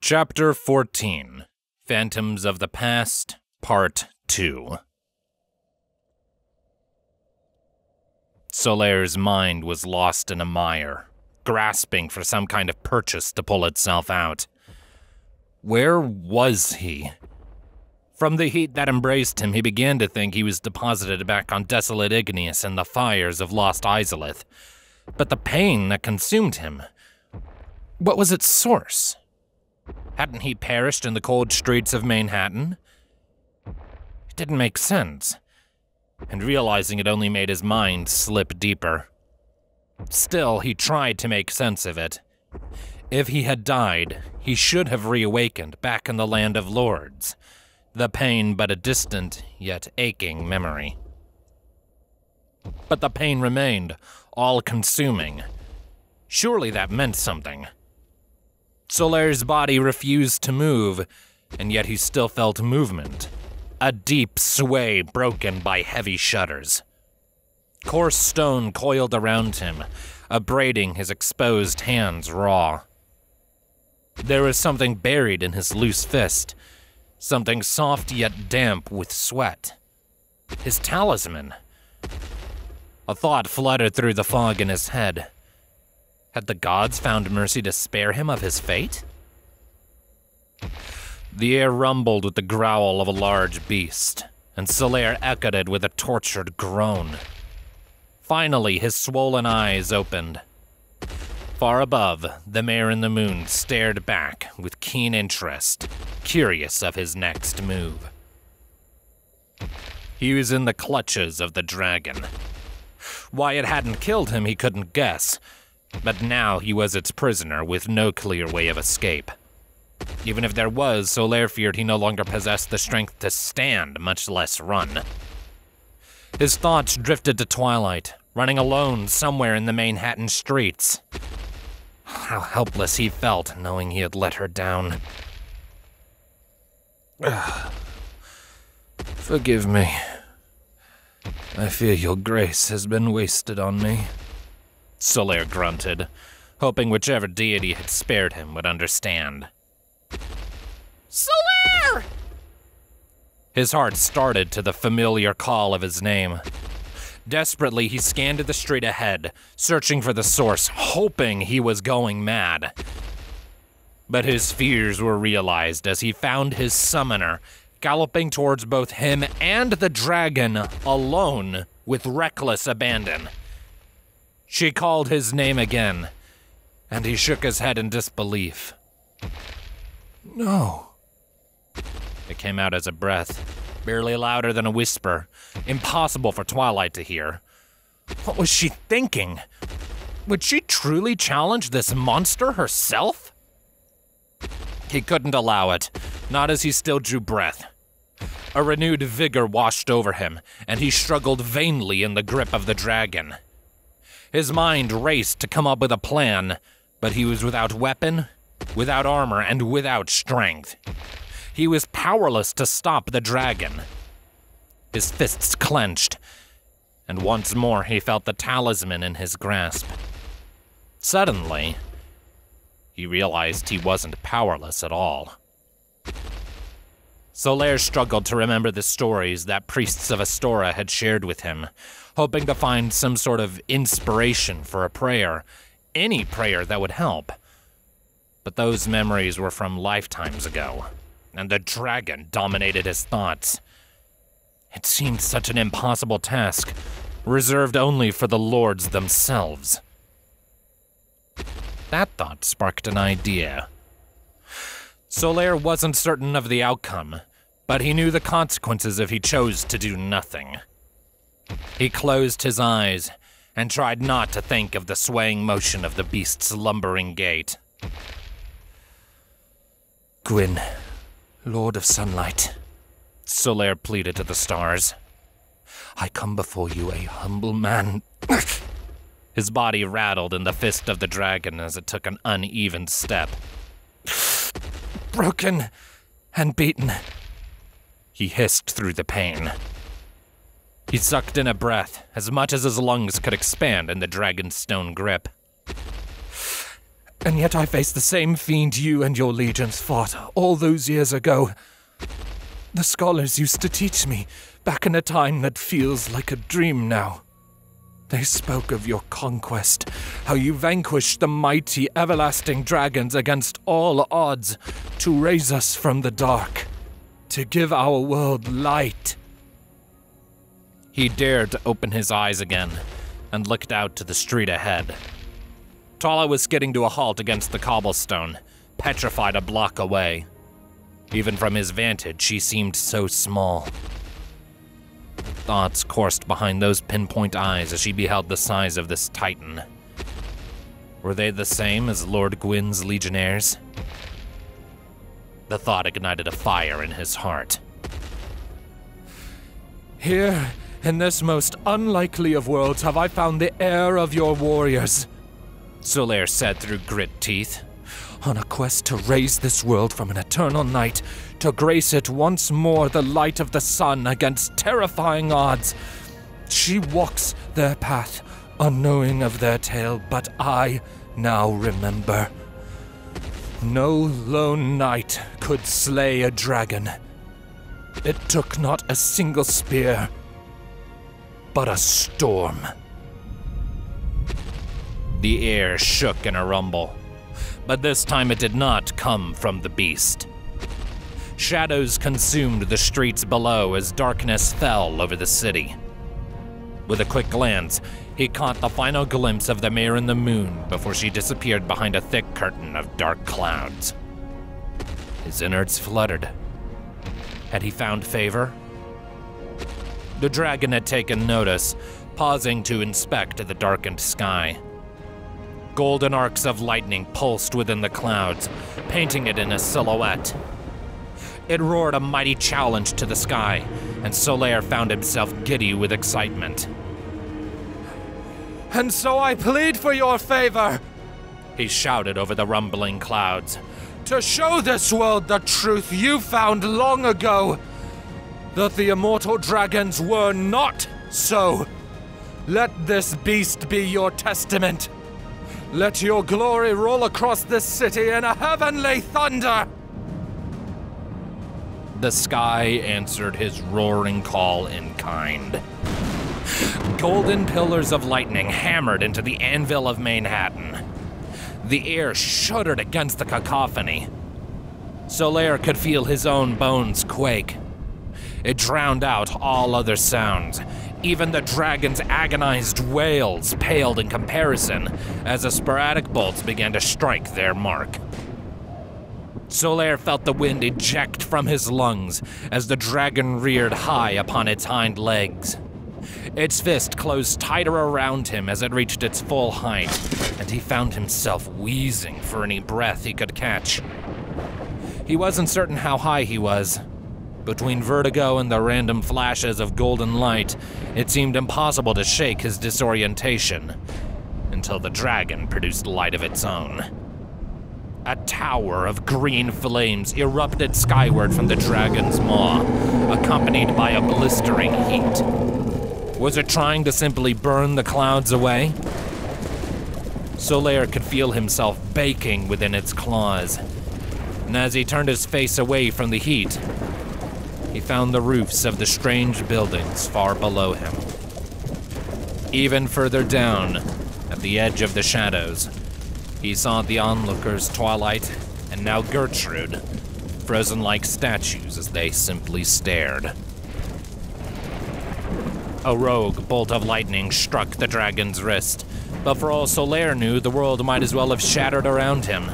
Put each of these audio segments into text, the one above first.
Chapter 14, Phantoms of the Past, Part 2. Solaire's mind was lost in a mire, grasping for some kind of purchase to pull itself out. Where was he? From the heat that embraced him, he began to think he was deposited back on desolate Igneous in the fires of Lost Izalith. But the pain that consumed him, what was its source? Hadn't he perished in the cold streets of Manhattan? It didn't make sense, and realizing it only made his mind slip deeper. Still, he tried to make sense of it. If he had died, he should have reawakened back in the land of lords, the pain but a distant, yet aching memory. But the pain remained, all-consuming. Surely that meant something. Solaire's body refused to move, and yet he still felt movement. A deep sway broken by heavy shudders. Coarse stone coiled around him, abrading his exposed hands raw. There was something buried in his loose fist, something soft yet damp with sweat. His talisman. A thought fluttered through the fog in his head. Had the gods found mercy to spare him of his fate? The air rumbled with the growl of a large beast, and Solaire echoed it with a tortured groan. Finally, his swollen eyes opened. Far above, the mare in the moon stared back with keen interest, curious of his next move. He was in the clutches of the dragon. Why it hadn't killed him, he couldn't guess. But now he was its prisoner with no clear way of escape. Even if there was, Solaire feared he no longer possessed the strength to stand, much less run. His thoughts drifted to Twilight, running alone somewhere in the Manhattan streets. How helpless he felt, knowing he had let her down. Forgive me. I fear your grace has been wasted on me. Solaire grunted, hoping whichever deity had spared him would understand. Solaire! His heart started to the familiar call of his name. Desperately, he scanned the street ahead, searching for the source, hoping he was going mad. But his fears were realized as he found his summoner, galloping towards both him and the dragon, alone, with reckless abandon. She called his name again, and he shook his head in disbelief. No. It came out as a breath, barely louder than a whisper, impossible for Twilight to hear. What was she thinking? Would she truly challenge this monster herself? He couldn't allow it, not as he still drew breath. A renewed vigor washed over him, and he struggled vainly in the grip of the dragon. His mind raced to come up with a plan, but he was without weapon, without armor, and without strength. He was powerless to stop the dragon. His fists clenched, and once more he felt the talisman in his grasp. Suddenly, he realized he wasn't powerless at all. Solaire struggled to remember the stories that priests of Astora had shared with him, hoping to find some sort of inspiration for a prayer, any prayer that would help. But those memories were from lifetimes ago, and the dragon dominated his thoughts. It seemed such an impossible task, reserved only for the lords themselves. That thought sparked an idea. Solaire wasn't certain of the outcome, but he knew the consequences if he chose to do nothing. He closed his eyes and tried not to think of the swaying motion of the beast's lumbering gait. Gwyn, Lord of Sunlight, Solaire pleaded to the stars. I come before you a humble man. His body rattled in the fist of the dragon as it took an uneven step. Broken and beaten, he hissed through the pain. He sucked in a breath, as much as his lungs could expand in the dragon's stone grip. And yet I face the same fiend you and your legions fought all those years ago. The scholars used to teach me, back in a time that feels like a dream now. They spoke of your conquest, how you vanquished the mighty everlasting dragons against all odds, to raise us from the dark, to give our world light. He dared to open his eyes again, and looked out to the street ahead. Tala was skidding to a halt against the cobblestone, petrified a block away. Even from his vantage, she seemed so small. Thoughts coursed behind those pinpoint eyes as she beheld the size of this titan. Were they the same as Lord Gwyn's legionnaires? The thought ignited a fire in his heart. Here, in this most unlikely of worlds, have I found the heir of your warriors, Solaire said through grit teeth. On a quest to raise this world from an eternal night, to grace it once more the light of the sun against terrifying odds. She walks their path, unknowing of their tale, but I now remember. No lone knight could slay a dragon. It took not a single spear, but a storm. The air shook in a rumble, but this time it did not come from the beast. Shadows consumed the streets below as darkness fell over the city. With a quick glance, he caught the final glimpse of the mare in the moon before she disappeared behind a thick curtain of dark clouds. His innards fluttered. Had he found favor? The dragon had taken notice, pausing to inspect the darkened sky. Golden arcs of lightning pulsed within the clouds, painting it in a silhouette. It roared a mighty challenge to the sky, and Solaire found himself giddy with excitement. "And so I plead for your favor," he shouted over the rumbling clouds, "to show this world the truth you found long ago, that the immortal dragons were not so. Let this beast be your testament. Let your glory roll across this city in a heavenly thunder." The sky answered his roaring call in kind. Golden pillars of lightning hammered into the anvil of Manhattan. The air shuddered against the cacophony. Solaire could feel his own bones quake. It drowned out all other sounds. Even the dragon's agonized wails paled in comparison as the sporadic bolts began to strike their mark. Solaire felt the wind eject from his lungs as the dragon reared high upon its hind legs. Its fist closed tighter around him as it reached its full height, and he found himself wheezing for any breath he could catch. He wasn't certain how high he was. Between vertigo and the random flashes of golden light, it seemed impossible to shake his disorientation, until the dragon produced light of its own. A tower of green flames erupted skyward from the dragon's maw, accompanied by a blistering heat. Was it trying to simply burn the clouds away? Solaire could feel himself baking within its claws, and as he turned his face away from the heat, he found the roofs of the strange buildings far below him. Even further down, at the edge of the shadows, he saw the onlookers Twilight and now Gertrude, frozen like statues as they simply stared. A rogue bolt of lightning struck the dragon's wrist, but for all Solaire knew, the world might as well have shattered around him.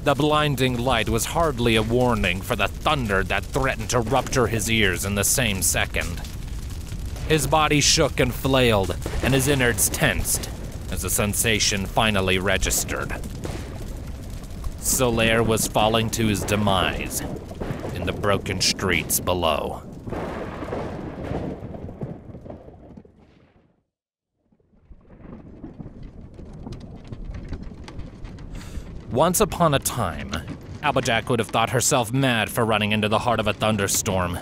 The blinding light was hardly a warning for the thunder that threatened to rupture his ears in the same second. His body shook and flailed, and his innards tensed as the sensation finally registered. Solaire was falling to his demise in the broken streets below. Once upon a time, Applejack would have thought herself mad for running into the heart of a thunderstorm,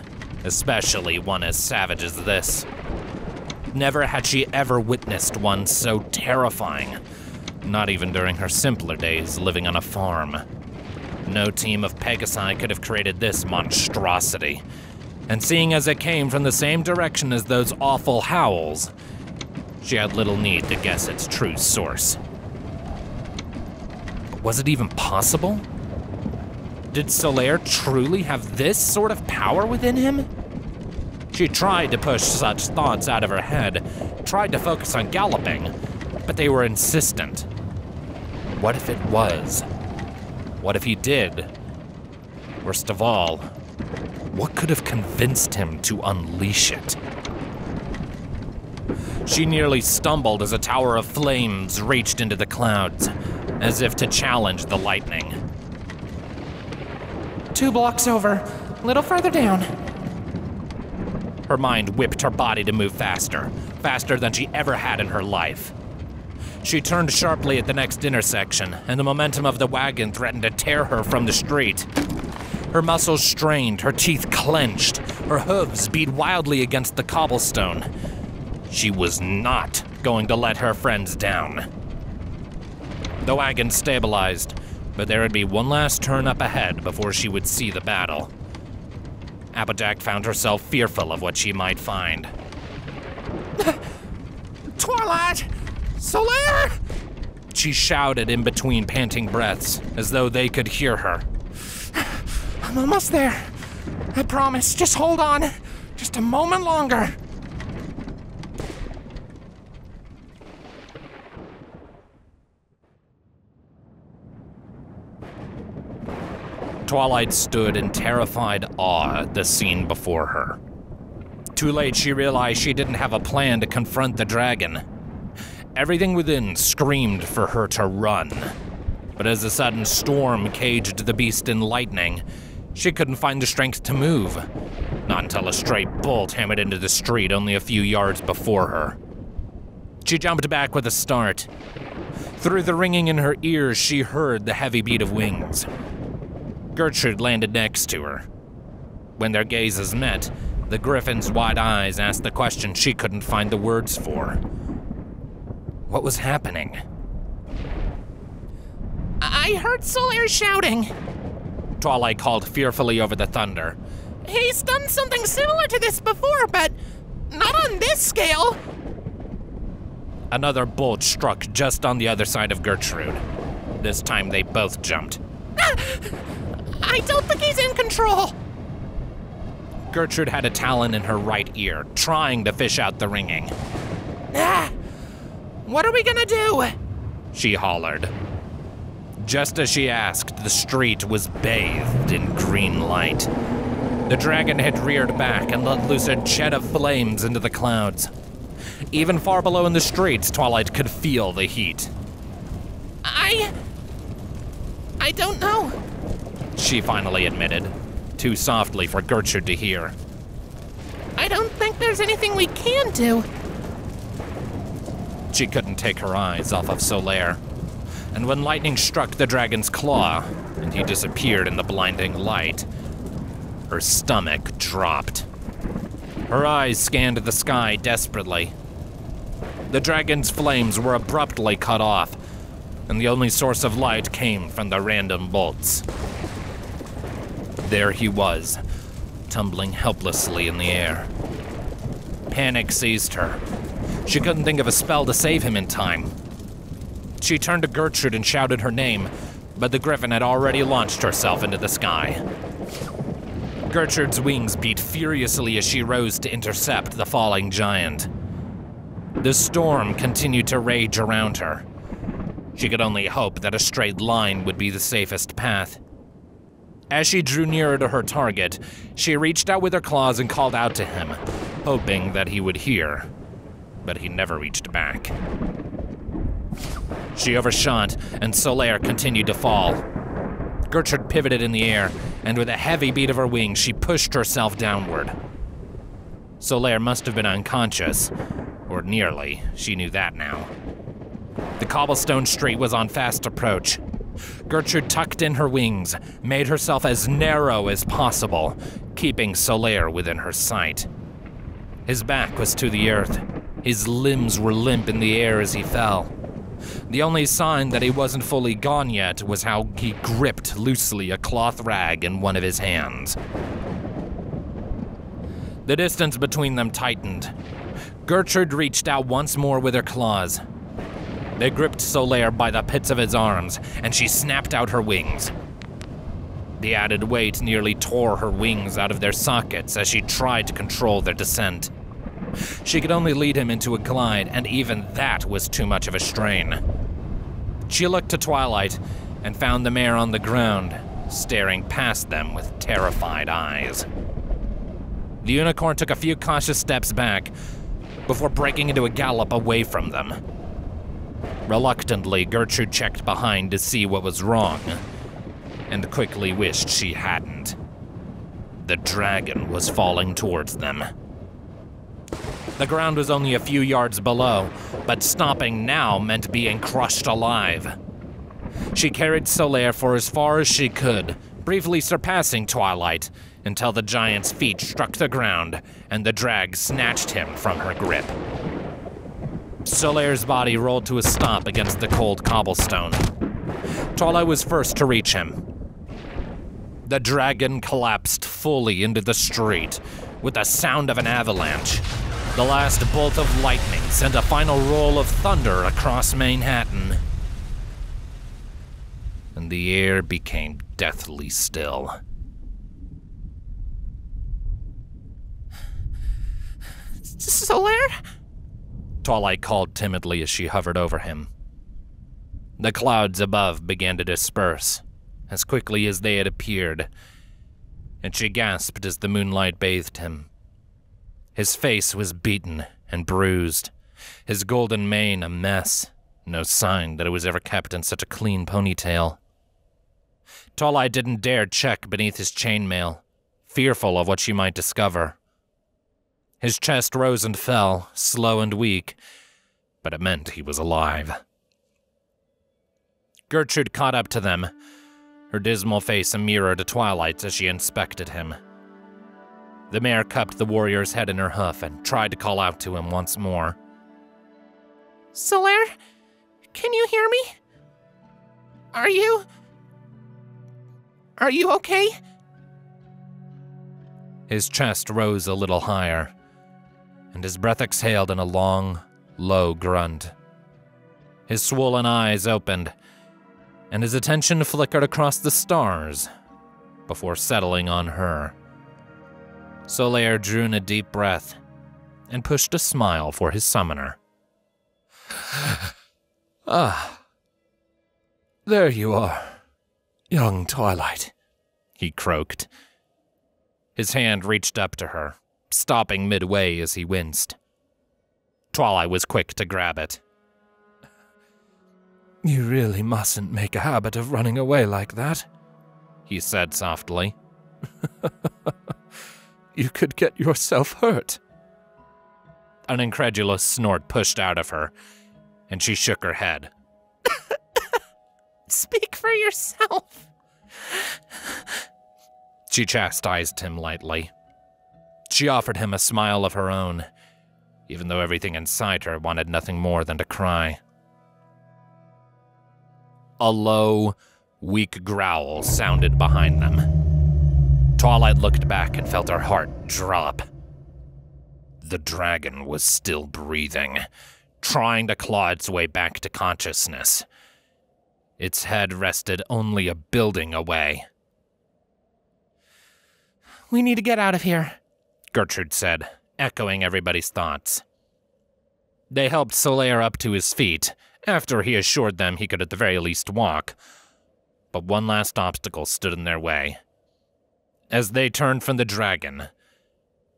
especially one as savage as this. Never had she ever witnessed one so terrifying, Not even during her simpler days living on a farm. No team of Pegasi could have created this monstrosity. And seeing as it came from the same direction as those awful howls, she had little need to guess its true source. But was it even possible? Did Solaire truly have this sort of power within him? She tried to push such thoughts out of her head, tried to focus on galloping, but they were insistent. What if it was? What if he did? Worst of all, what could have convinced him to unleash it? She nearly stumbled as a tower of flames reached into the clouds, as if to challenge the lightning. 2 blocks over, a little further down. Her mind whipped her body to move faster, faster than she ever had in her life. She turned sharply at the next intersection, and the momentum of the wagon threatened to tear her from the street. Her muscles strained, her teeth clenched, her hooves beat wildly against the cobblestone. She was not going to let her friends down. The wagon stabilized, but there would be one last turn up ahead before she would see the battle. Applejack found herself fearful of what she might find. Twilight! Solaire! She shouted in between panting breaths, as though they could hear her. I'm almost there. I promise, just hold on. Just a moment longer. Twilight stood in terrified awe at the scene before her. Too late, she realized she didn't have a plan to confront the dragon. Everything within screamed for her to run. But as a sudden storm caged the beast in lightning, she couldn't find the strength to move. Not until a stray bolt hammered into the street only a few yards before her. She jumped back with a start. Through the ringing in her ears, she heard the heavy beat of wings. Gertrude landed next to her. When their gazes met, the griffin's wide eyes asked the question she couldn't find the words for. What was happening? I heard Solaire shouting. Twilight called fearfully over the thunder. He's done something similar to this before, but not on this scale. Another bolt struck just on the other side of Gertrude. This time they both jumped. I don't think he's in control. Gertrude had a talon in her right ear, trying to fish out the ringing. What are we gonna do? She hollered. Just as she asked, the street was bathed in green light. The dragon had reared back and let loose a jet of flames into the clouds. Even far below in the streets, Twilight could feel the heat. I don't know, she finally admitted, too softly for Gertrude to hear. I don't think there's anything we can do. She couldn't take her eyes off of Solaire. And when lightning struck the dragon's claw, and he disappeared in the blinding light, her stomach dropped. Her eyes scanned the sky desperately. The dragon's flames were abruptly cut off, and the only source of light came from the random bolts. There he was, tumbling helplessly in the air. Panic seized her. She couldn't think of a spell to save him in time. She turned to Gertrude and shouted her name, but the griffin had already launched herself into the sky. Gertrude's wings beat furiously as she rose to intercept the falling giant. The storm continued to rage around her. She could only hope that a straight line would be the safest path. As she drew nearer to her target, she reached out with her claws and called out to him, hoping that he would hear, but he never reached back. She overshot, and Solaire continued to fall. Gertrude pivoted in the air, and with a heavy beat of her wings, she pushed herself downward. Solaire must have been unconscious, or nearly. She knew that now. The cobblestone street was on fast approach. Gertrude tucked in her wings, made herself as narrow as possible, keeping Solaire within her sight. His back was to the earth. His limbs were limp in the air as he fell. The only sign that he wasn't fully gone yet was how he gripped loosely a cloth rag in one of his hands. The distance between them tightened. Gertrude reached out once more with her claws. They gripped Solaire by the pits of his arms, and she snapped out her wings. The added weight nearly tore her wings out of their sockets as she tried to control their descent. She could only lead him into a glide, and even that was too much of a strain. She looked to Twilight and found the mare on the ground, staring past them with terrified eyes. The unicorn took a few cautious steps back before breaking into a gallop away from them. Reluctantly, Gertrude checked behind to see what was wrong, and quickly wished she hadn't. The dragon was falling towards them. The ground was only a few yards below, but stopping now meant being crushed alive. She carried Solaire for as far as she could, briefly surpassing Twilight, until the giant's feet struck the ground and the drag snatched him from her grip. Solaire's body rolled to a stop against the cold cobblestone. Twilight was first to reach him. The dragon collapsed fully into the street with the sound of an avalanche. The last bolt of lightning sent a final roll of thunder across Manhattan. And the air became deathly still. Solaire? Twilight called timidly as she hovered over him. The clouds above began to disperse as quickly as they had appeared, and she gasped as the moonlight bathed him. His face was beaten and bruised, his golden mane a mess, no sign that it was ever kept in such a clean ponytail. Twilight didn't dare check beneath his chainmail, fearful of what she might discover. His chest rose and fell, slow and weak, but it meant he was alive. Gertrude caught up to them, her dismal face a mirror to Twilight's as she inspected him. The mare cupped the warrior's head in her hoof and tried to call out to him once more. Solaire, can you hear me? Are you okay? His chest rose a little higher, and his breath exhaled in a long, low grunt. His swollen eyes opened, and his attention flickered across the stars before settling on her. Solaire drew in a deep breath and pushed a smile for his summoner. Ah, there you are, young Twilight, he croaked. His hand reached up to her, stopping midway as he winced. Twilight was quick to grab it. You really mustn't make a habit of running away like that, he said softly. You could get yourself hurt. An incredulous snort pushed out of her, and she shook her head. Speak for yourself. She chastised him lightly. She offered him a smile of her own, even though everything inside her wanted nothing more than to cry. A low, weak growl sounded behind them. Twilight looked back and felt her heart drop. The dragon was still breathing, trying to claw its way back to consciousness. Its head rested only a building away. We need to get out of here, Gertrude said, echoing everybody's thoughts. They helped Solaire up to his feet, after he assured them he could at the very least walk. But one last obstacle stood in their way. As they turned from the dragon,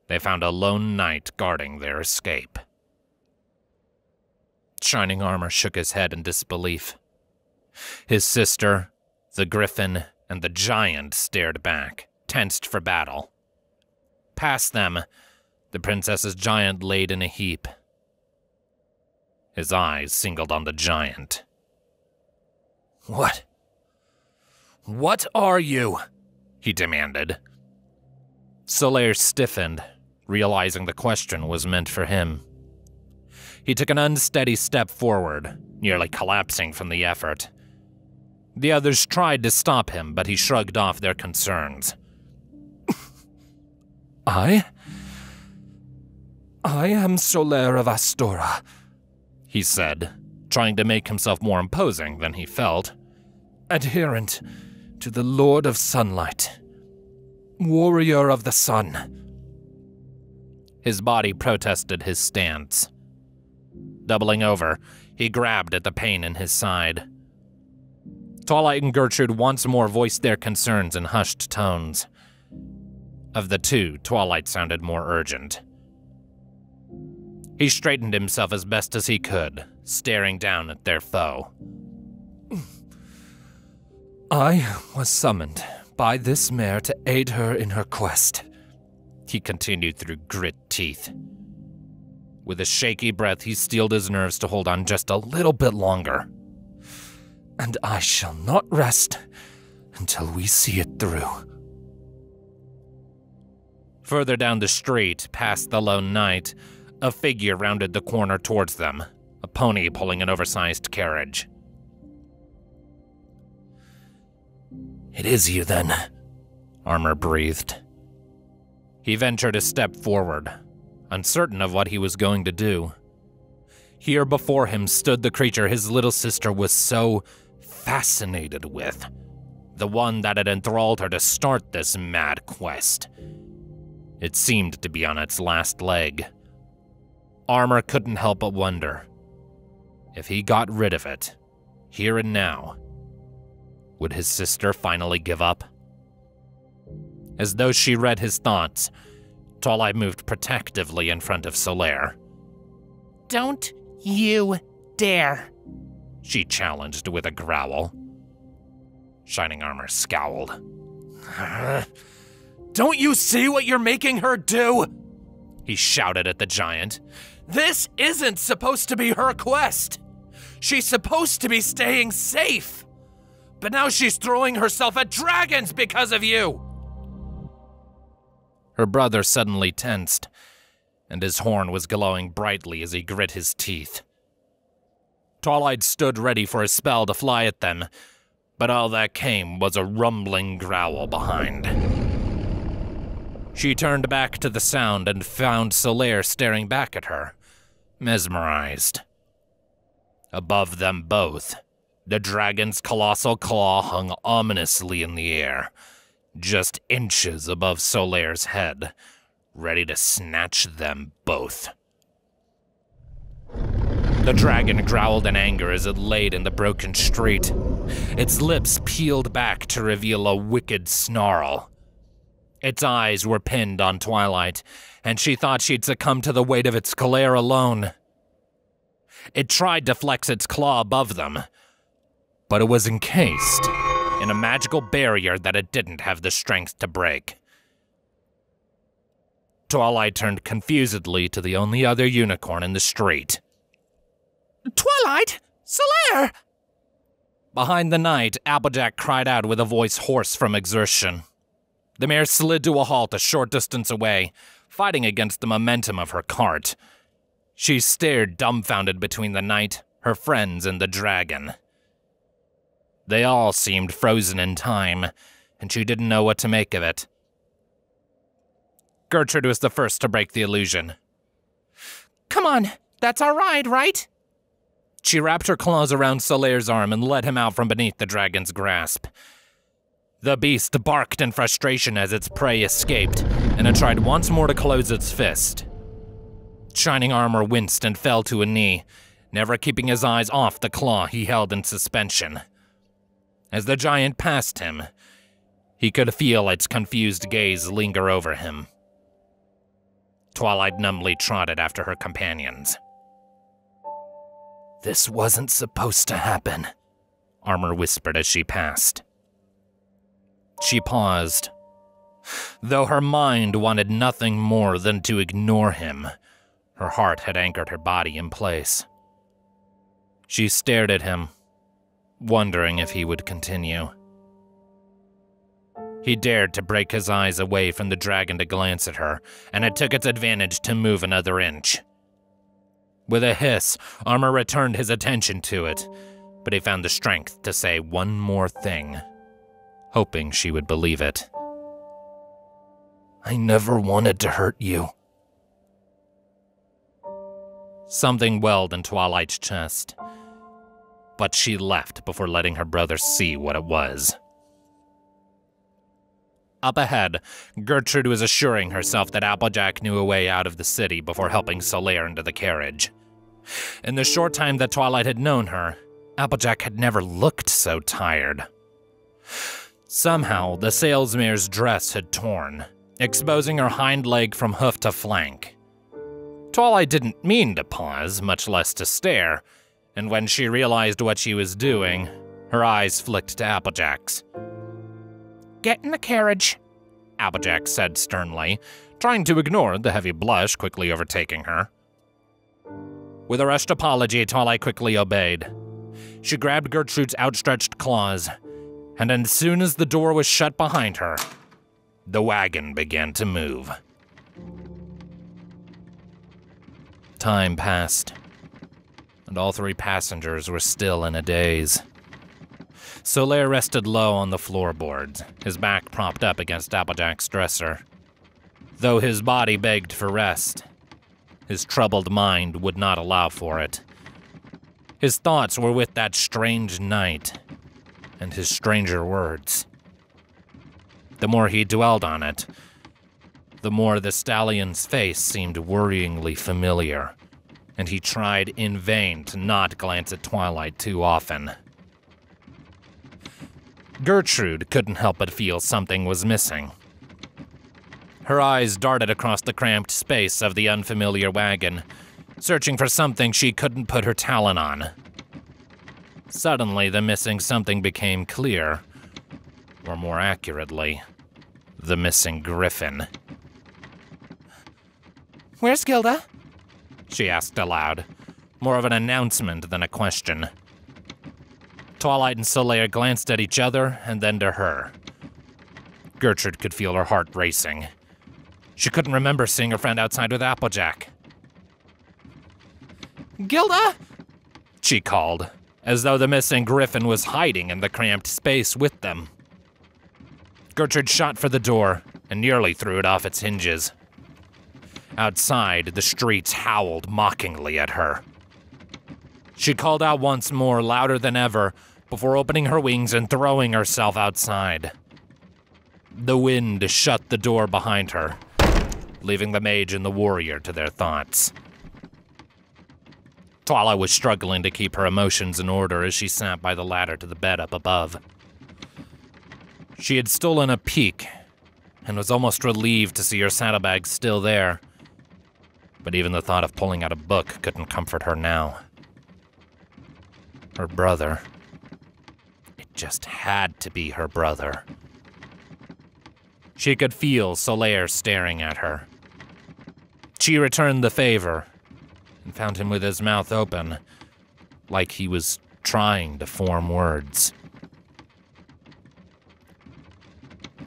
they found a lone knight guarding their escape. Shining Armor shook his head in disbelief. His sister, the griffin, and the giant stared back, tensed for battle. Past them, the princess's giant laid in a heap. His eyes singled on the giant. What? What are you? He demanded. Solaire stiffened, realizing the question was meant for him. He took an unsteady step forward, nearly collapsing from the effort. The others tried to stop him, but he shrugged off their concerns. I am Solaire of Astora, he said, trying to make himself more imposing than he felt. Adherent to the Lord of Sunlight, warrior of the sun. His body protested his stance. Doubling over, he grabbed at the pain in his side. Twilight and Gertrude once more voiced their concerns in hushed tones. Of the two, Twilight sounded more urgent. He straightened himself as best as he could, staring down at their foe. I was summoned by this mare to aid her in her quest, he continued through grit teeth. With a shaky breath, he steeled his nerves to hold on just a little bit longer. And I shall not rest until we see it through. Further down the street, past the lone knight, a figure rounded the corner towards them, a pony pulling an oversized carriage. It is you then, Armor breathed. He ventured a step forward, uncertain of what he was going to do. Here before him stood the creature his little sister was so fascinated with, the one that had enthralled her to start this mad quest. It seemed to be on its last leg. Armor couldn't help but wonder, if he got rid of it, here and now, would his sister finally give up? As though she read his thoughts, Twilight moved protectively in front of Solaire. Don't you dare, she challenged with a growl. Shining Armor scowled. Don't you see what you're making her do? He shouted at the giant. This isn't supposed to be her quest. She's supposed to be staying safe. But now she's throwing herself at dragons because of you. Her brother suddenly tensed, and his horn was glowing brightly as he grit his teeth. Twilight stood ready for a spell to fly at them, but all that came was a rumbling growl behind. She turned back to the sound and found Solaire staring back at her, mesmerized. Above them both, the dragon's colossal claw hung ominously in the air, just inches above Solaire's head, ready to snatch them both. The dragon growled in anger as it laid in the broken street. Its lips peeled back to reveal a wicked snarl. Its eyes were pinned on Twilight, and she thought she'd succumb to the weight of its glare alone. It tried to flex its claw above them, but it was encased in a magical barrier that it didn't have the strength to break. Twilight turned confusedly to the only other unicorn in the street. Twilight! Solaire! Behind the knight, Applejack cried out with a voice hoarse from exertion. The mare slid to a halt a short distance away, fighting against the momentum of her cart. She stared dumbfounded between the knight, her friends, and the dragon. They all seemed frozen in time, and she didn't know what to make of it. Gertrude was the first to break the illusion. Come on, that's our ride, right? She wrapped her claws around Solaire's arm and led him out from beneath the dragon's grasp. The beast barked in frustration as its prey escaped, and it tried once more to close its fist. Shining Armor winced and fell to a knee, never keeping his eyes off the claw he held in suspension. As the giant passed him, he could feel its confused gaze linger over him. Twilight numbly trotted after her companions. This wasn't supposed to happen, Armor whispered as she passed. She paused. Though her mind wanted nothing more than to ignore him, her heart had anchored her body in place. She stared at him, wondering if he would continue. He dared to break his eyes away from the dragon to glance at her, and it took its advantage to move another inch. With a hiss, Armor returned his attention to it, but he found the strength to say one more thing, hoping she would believe it. I never wanted to hurt you. Something welled in Twilight's chest, but she left before letting her brother see what it was. Up ahead, Gertrude was assuring herself that Applejack knew a way out of the city before helping Solaire into the carriage. In the short time that Twilight had known her, Applejack had never looked so tired. Somehow, the salesmare's dress had torn, exposing her hind leg from hoof to flank. Twilight didn't mean to pause, much less to stare, and when she realized what she was doing, her eyes flicked to Applejack's. Get in the carriage, Applejack said sternly, trying to ignore the heavy blush quickly overtaking her. With a rushed apology, Twilight quickly obeyed. She grabbed Gertrude's outstretched claws, and as soon as the door was shut behind her, the wagon began to move. Time passed, and all three passengers were still in a daze. Solaire rested low on the floorboards, his back propped up against Applejack's dresser. Though his body begged for rest, his troubled mind would not allow for it. His thoughts were with that strange night and his stranger words. The more he dwelled on it, the more the stallion's face seemed worryingly familiar, and he tried in vain to not glance at Twilight too often. Gertrude couldn't help but feel something was missing. Her eyes darted across the cramped space of the unfamiliar wagon, searching for something she couldn't put her talon on. Suddenly, the missing something became clear, or more accurately, the missing griffin. Where's Gilda? She asked aloud, more of an announcement than a question. Twilight and Solaire glanced at each other and then to her. Gertrude could feel her heart racing. She couldn't remember seeing her friend outside with Applejack. Gilda? She called, as though the missing griffin was hiding in the cramped space with them. Gertrude shot for the door and nearly threw it off its hinges. Outside, the streets howled mockingly at her. She called out once more, louder than ever, before opening her wings and throwing herself outside. The wind shut the door behind her, leaving the mage and the warrior to their thoughts. Twilight was struggling to keep her emotions in order as she sat by the ladder to the bed up above. She had stolen a peek, and was almost relieved to see her saddlebag still there. But even the thought of pulling out a book couldn't comfort her now. Her brother. It just had to be her brother. She could feel Solaire staring at her. She returned the favor, and found him with his mouth open, like he was trying to form words.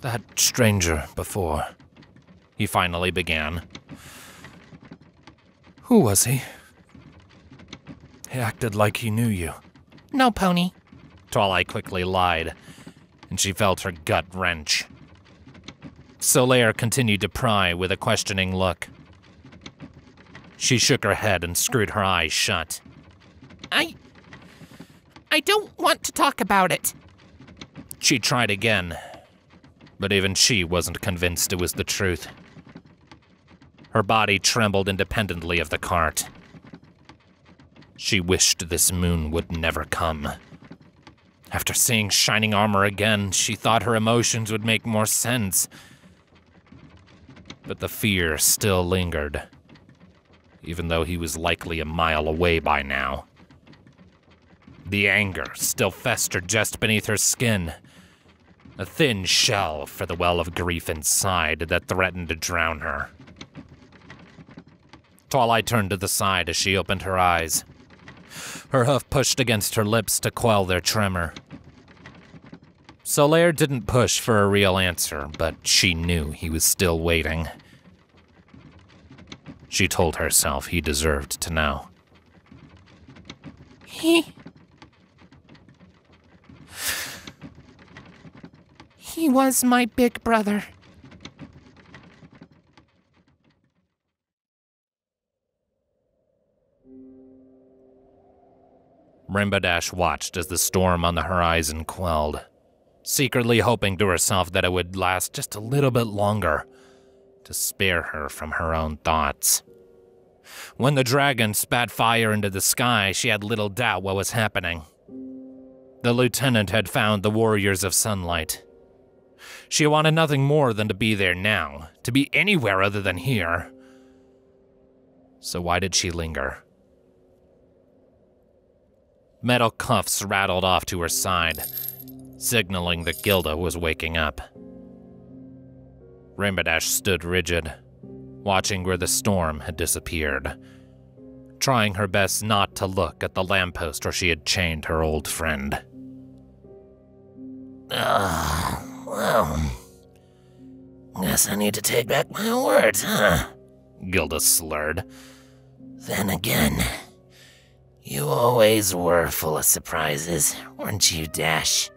That stranger before, he finally began. Who was he? He acted like he knew you. No, Pony. Twilight quickly lied, and she felt her gut wrench. Solaire continued to pry with a questioning look. She shook her head and screwed her eyes shut. I don't want to talk about it. She tried again, but even she wasn't convinced it was the truth. Her body trembled independently of the cart. She wished this moon would never come. After seeing shining armor again, she thought her emotions would make more sense. But the fear still lingered, even though he was likely a mile away by now. The anger still festered just beneath her skin, a thin shell for the well of grief inside that threatened to drown her. Twilight turned to the side as she opened her eyes. Her hoof pushed against her lips to quell their tremor. Solaire didn't push for a real answer, but she knew he was still waiting. She told herself he deserved to know. He was my big brother. Rainbow Dash watched as the storm on the horizon quelled, secretly hoping to herself that it would last just a little bit longer, to spare her from her own thoughts. When the dragon spat fire into the sky, she had little doubt what was happening. The lieutenant had found the warriors of sunlight. She wanted nothing more than to be there now, to be anywhere other than here. So why did she linger? Metal cuffs rattled off to her side, signaling that Gilda was waking up. Rainbow Dash stood rigid, watching where the storm had disappeared, trying her best not to look at the lamppost where she had chained her old friend. Well, guess I need to take back my words, huh? Gilda slurred. Then again, you always were full of surprises, weren't you, Dash?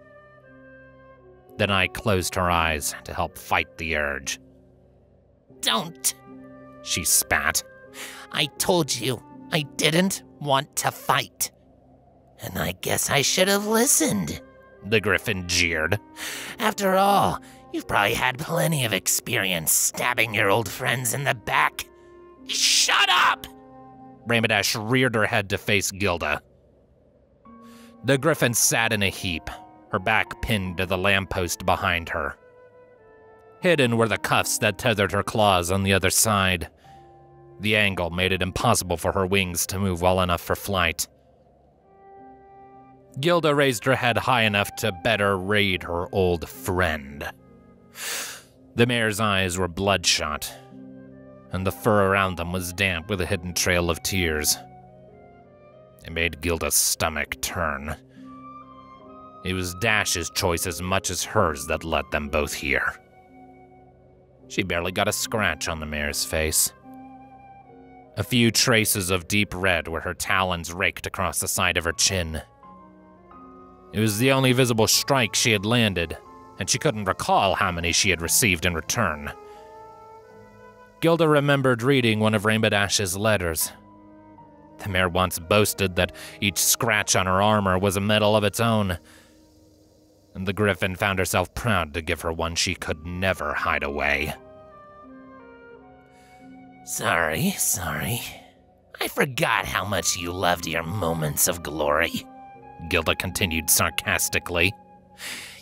Then I closed her eyes to help fight the urge. Don't, she spat. I told you I didn't want to fight. And I guess I should have listened. The griffin jeered. After all, you've probably had plenty of experience stabbing your old friends in the back. Shut up! Rainbow Dash reared her head to face Gilda. The griffin sat in a heap, her back pinned to the lamppost behind her. Hidden were the cuffs that tethered her claws on the other side. The angle made it impossible for her wings to move well enough for flight. Gilda raised her head high enough to better read her old friend. The mare's eyes were bloodshot, and the fur around them was damp with a hidden trail of tears. It made Gilda's stomach turn. It was Dash's choice as much as hers that led them both here. She barely got a scratch on the mare's face. A few traces of deep red where her talons raked across the side of her chin. It was the only visible strike she had landed, and she couldn't recall how many she had received in return. Gilda remembered reading one of Rainbow Dash's letters. The mare once boasted that each scratch on her armor was a medal of its own, and the griffin found herself proud to give her one she could never hide away. Sorry. I forgot how much you loved your moments of glory, Gilda continued sarcastically.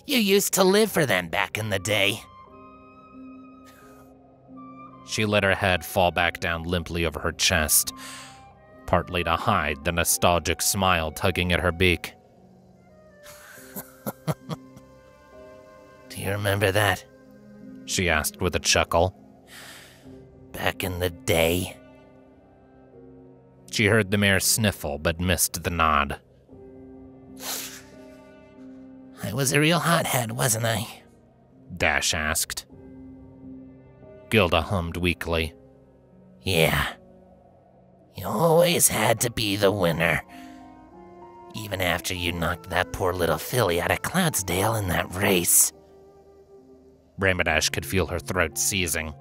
You used to live for them back in the day. She let her head fall back down limply over her chest, partly to hide the nostalgic smile tugging at her beak. Do you remember that? She asked with a chuckle. Back in the day? She heard the mare sniffle, but missed the nod. I was a real hothead, wasn't I? Dash asked. Gilda hummed weakly. Yeah. You always had to be the winner. Even after you knocked that poor little filly out of Cloudsdale in that race. Rainbow Dash could feel her throat seizing.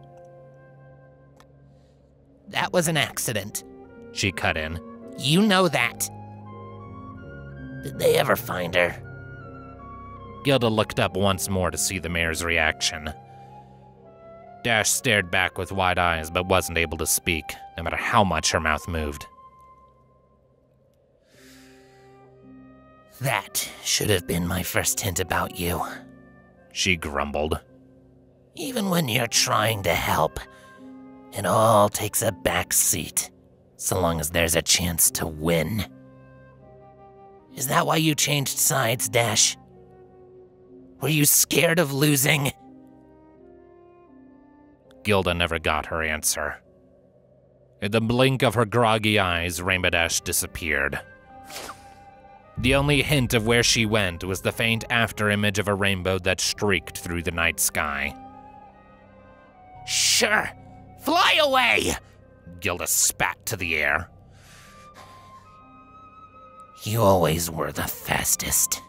That was an accident, she cut in. You know that. Did they ever find her? Gilda looked up once more to see the mare's reaction. Dash stared back with wide eyes but wasn't able to speak, no matter how much her mouth moved. That should have been my first hint about you, she grumbled. Even when you're trying to help, it all takes a back seat, so long as there's a chance to win. Is that why you changed sides, Dash? Were you scared of losing? Gilda never got her answer. In the blink of her groggy eyes, Rainbow Dash disappeared. The only hint of where she went was the faint afterimage of a rainbow that streaked through the night sky. Sure, fly away! Gilda spat to the air. You always were the fastest.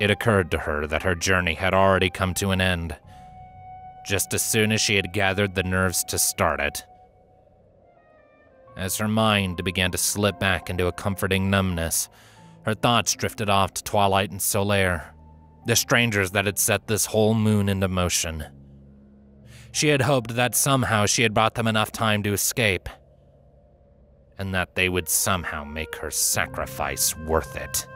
It occurred to her that her journey had already come to an end, just as soon as she had gathered the nerves to start it. As her mind began to slip back into a comforting numbness, her thoughts drifted off to Twilight and Solaire, the strangers that had set this whole moon into motion. She had hoped that somehow she had bought them enough time to escape, and that they would somehow make her sacrifice worth it.